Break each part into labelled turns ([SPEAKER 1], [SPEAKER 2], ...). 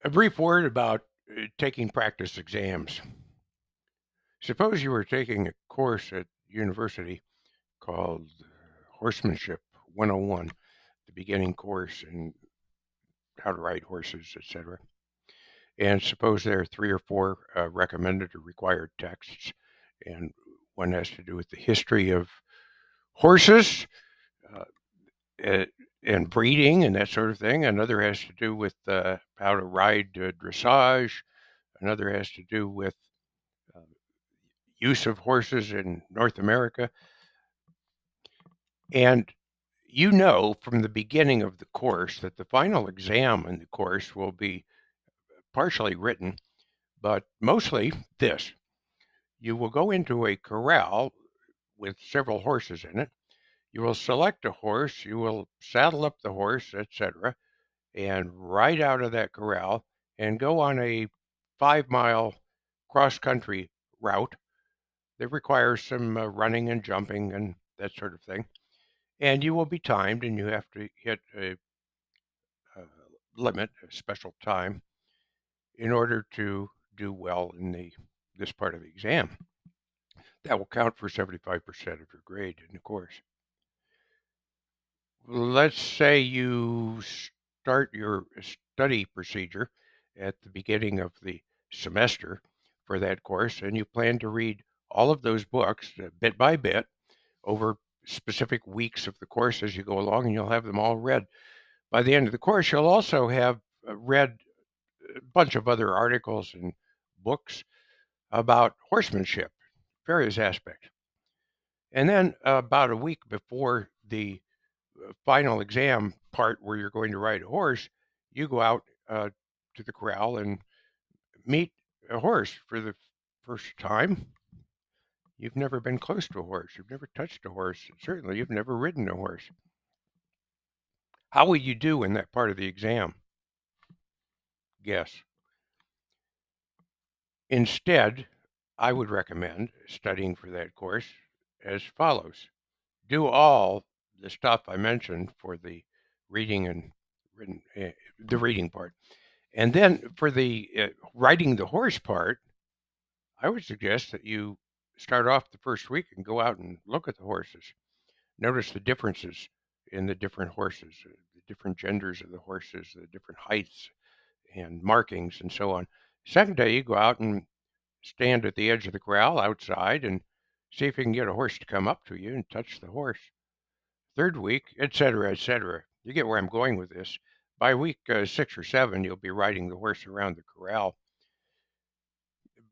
[SPEAKER 1] A brief word about taking practice exams. Suppose you were taking a course at university called Horsemanship 101, the beginning course in how to ride horses, etc. And suppose there are three or four recommended or required texts, and one has to do with the history of horses uh, uh, and breeding and that sort of thing. Another has to do with how to ride dressage. Another has to do with uh, use of horses in North America. And you know from the beginning of the course that the final exam in the course will be partially written, but mostly this. You will go into a corral with several horses in it. You will select a horse, you will saddle up the horse, etc., and ride out of that corral and go on a 5 mile cross country route that requires some running and jumping and that sort of thing. And you will be timed, and you have to hit a limit, a special time, in order to do well in this part of the exam. That will count for 75% of your grade in the course. Let's say you start your study procedure at the beginning of the semester for that course, and you plan to read all of those books bit by bit over specific weeks of the course as you go along, and you'll have them all read. By the end of the course, you'll also have read a bunch of other articles and books about horsemanship, various aspects. And then about a week before the final exam part where you're going to ride a horse, you go out to the corral and meet a horse for the first time. You've never been close to a horse. You've never touched a horse. Certainly, you've never ridden a horse. How will you do in that part of the exam? Guess. Instead, I would recommend studying for that course as follows. Do all the stuff I mentioned for the reading and written, the reading part. And then for the riding the horse part, I would suggest that you start off the first week and go out and look at the horses. Notice the differences in the different horses, the different genders of the horses, the different heights and markings and so on. Second day, you go out and stand at the edge of the corral outside and see if you can get a horse to come up to you and touch the horse. Third week, etc., etc. You get where I'm going with this. By week 6 or 7, you'll be riding the horse around the corral.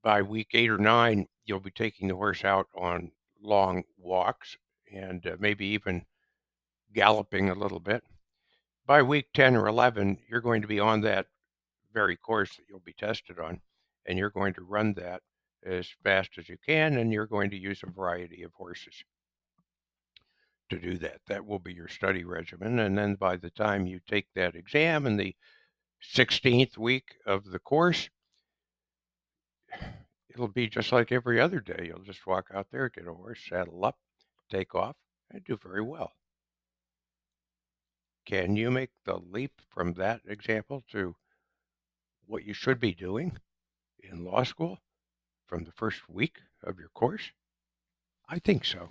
[SPEAKER 1] By week 8 or 9, you'll be taking the horse out on long walks and maybe even galloping a little bit. By week 10 or 11, you're going to be on that very course that you'll be tested on, and you're going to run that as fast as you can, and you're going to use a variety of horses to do that. That will be your study regimen. And then by the time you take that exam in the 16th week of the course, it'll be just like every other day. You'll just walk out there, get a horse, saddle up, take off, and do very well. Can you make the leap from that example to what you should be doing in law school from the first week of your course? I think so.